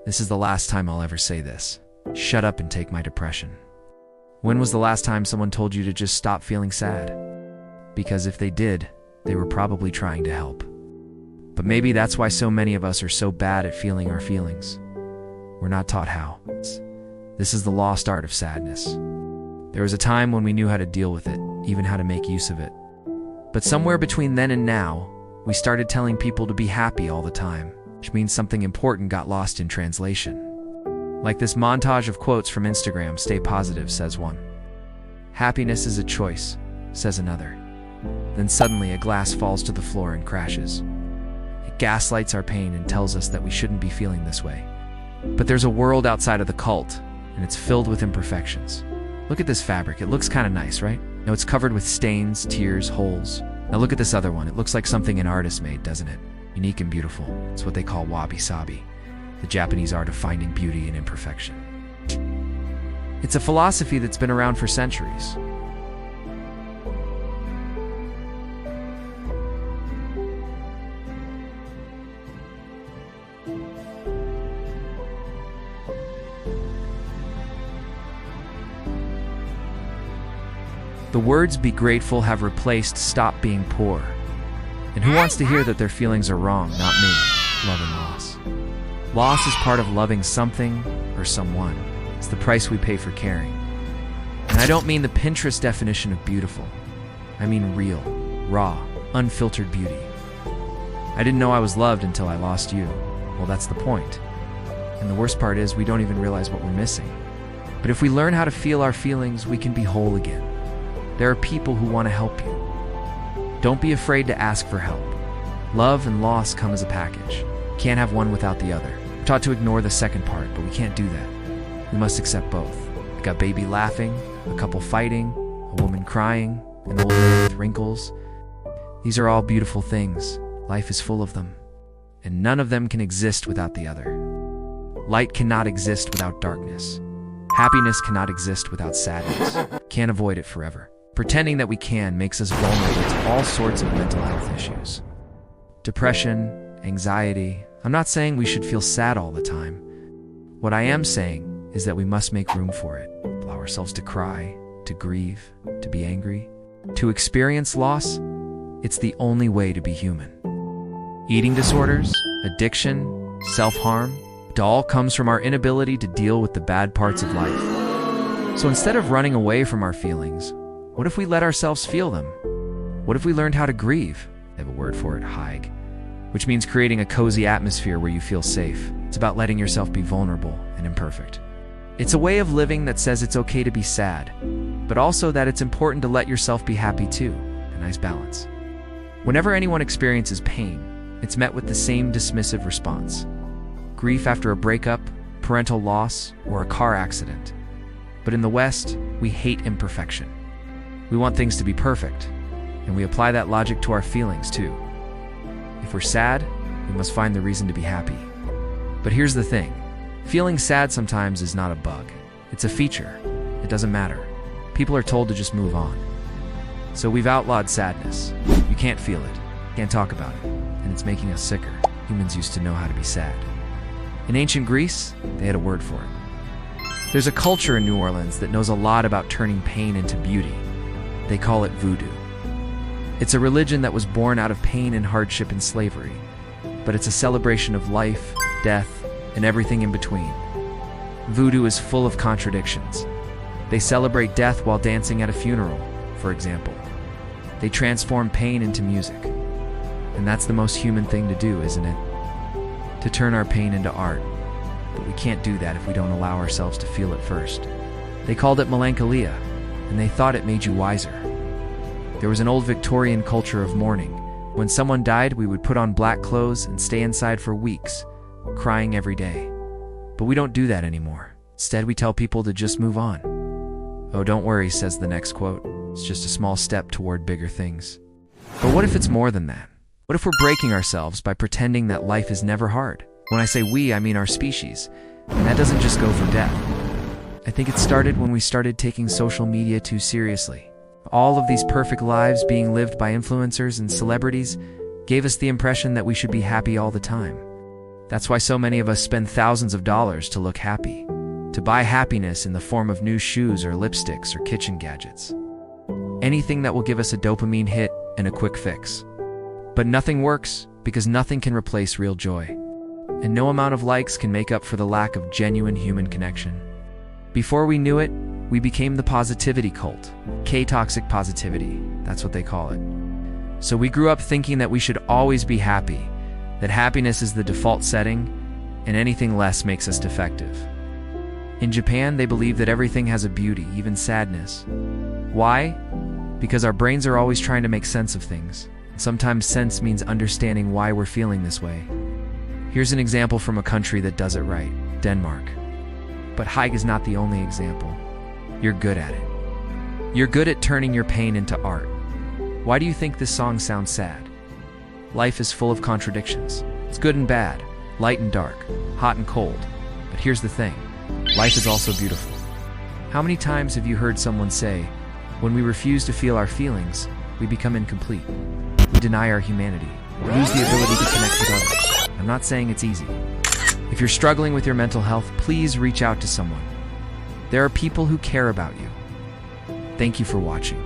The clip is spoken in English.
This is the last time I'll ever say this. Shut up and take my depression. When was the last time someone told you to just stop feeling sad? Because if they did, they were probably trying to help. But maybe that's why so many of us are so bad at feeling our feelings. We're not taught how. This is the lost art of sadness. There was a time when we knew how to deal with it, even how to make use of it. But somewhere between then and now, we started telling people to be happy all the time, which means something important got lost in translation. Like this montage of quotes from Instagram, "Stay positive," says one. "Happiness is a choice," says another. Then suddenly a glass falls to the floor and crashes. It gaslights our pain and tells us that we shouldn't be feeling this way. But there's a world outside of the cult, and it's filled with imperfections. Look at this fabric. It looks kind of nice, right? No, it's covered with stains, tears, holes. Now look at this other one. It looks like something an artist made, doesn't it? Unique and beautiful. It's what they call wabi-sabi, the Japanese art of finding beauty in imperfection. It's a philosophy that's been around for centuries. The words "be grateful" have replaced "stop being poor." And who wants to hear that their feelings are wrong? Not me. Love and loss. Loss is part of loving something or someone. It's the price we pay for caring. And I don't mean the Pinterest definition of beautiful. I mean real, raw, unfiltered beauty. I didn't know I was loved until I lost you. Well, that's the point. And the worst part is we don't even realize what we're missing. But if we learn how to feel our feelings, we can be whole again. There are people who want to help you. Don't be afraid to ask for help. Love and loss come as a package. Can't have one without the other. We're taught to ignore the second part, but we can't do that. We must accept both. Like a baby laughing, a couple fighting, a woman crying, an old man with wrinkles. These are all beautiful things. Life is full of them. And none of them can exist without the other. Light cannot exist without darkness. Happiness cannot exist without sadness. Can't avoid it forever. Pretending that we can makes us vulnerable to all sorts of mental health issues. Depression, anxiety. I'm not saying we should feel sad all the time. What I am saying is that we must make room for it. Allow ourselves to cry, to grieve, to be angry, to experience loss. It's the only way to be human. Eating disorders, addiction, self-harm, it all comes from our inability to deal with the bad parts of life. So instead of running away from our feelings, what if we let ourselves feel them? What if we learned how to grieve? I have a word for it, hige, which means creating a cozy atmosphere where you feel safe. It's about letting yourself be vulnerable and imperfect. It's a way of living that says it's okay to be sad, but also that it's important to let yourself be happy too. A nice balance. Whenever anyone experiences pain, it's met with the same dismissive response. Grief after a breakup, parental loss, or a car accident. But in the West, we hate imperfection. We want things to be perfect, and we apply that logic to our feelings too. If we're sad, we must find the reason to be happy. But here's the thing. Feeling sad sometimes is not a bug. It's a feature. It doesn't matter. People are told to just move on. So we've outlawed sadness. You can't feel it, can't talk about it, and it's making us sicker. Humans used to know how to be sad. In ancient Greece, they had a word for it. There's a culture in New Orleans that knows a lot about turning pain into beauty. They call it voodoo. It's a religion that was born out of pain and hardship and slavery, but it's a celebration of life, death, and everything in between. Voodoo is full of contradictions. They celebrate death while dancing at a funeral, for example. They transform pain into music. And that's the most human thing to do, isn't it? To turn our pain into art. But we can't do that if we don't allow ourselves to feel it first. They called it melancholia, and they thought it made you wiser. There was an old Victorian culture of mourning. When someone died, we would put on black clothes and stay inside for weeks, crying every day. But we don't do that anymore. Instead, we tell people to just move on. Oh, don't worry, says the next quote. It's just a small step toward bigger things. But what if it's more than that? What if we're breaking ourselves by pretending that life is never hard? When I say we, I mean our species. And that doesn't just go for death. I think it started when we started taking social media too seriously. All of these perfect lives being lived by influencers and celebrities gave us the impression that we should be happy all the time. That's why so many of us spend thousands of dollars to look happy, to buy happiness in the form of new shoes or lipsticks or kitchen gadgets. Anything that will give us a dopamine hit and a quick fix. But nothing works because nothing can replace real joy. And no amount of likes can make up for the lack of genuine human connection. Before we knew it, we became the positivity cult. K-toxic positivity, that's what they call it. So we grew up thinking that we should always be happy, that happiness is the default setting, and anything less makes us defective. In Japan, they believe that everything has a beauty, even sadness. Why? Because our brains are always trying to make sense of things. Sometimes sense means understanding why we're feeling this way. Here's an example from a country that does it right, Denmark. But Haig is not the only example. You're good at it. You're good at turning your pain into art. Why do you think this song sounds sad? Life is full of contradictions. It's good and bad, light and dark, hot and cold. But here's the thing, life is also beautiful. How many times have you heard someone say, when we refuse to feel our feelings, we become incomplete. We deny our humanity. We lose the ability to connect with others. I'm not saying it's easy. If you're struggling with your mental health, please reach out to someone. There are people who care about you. Thank you for watching.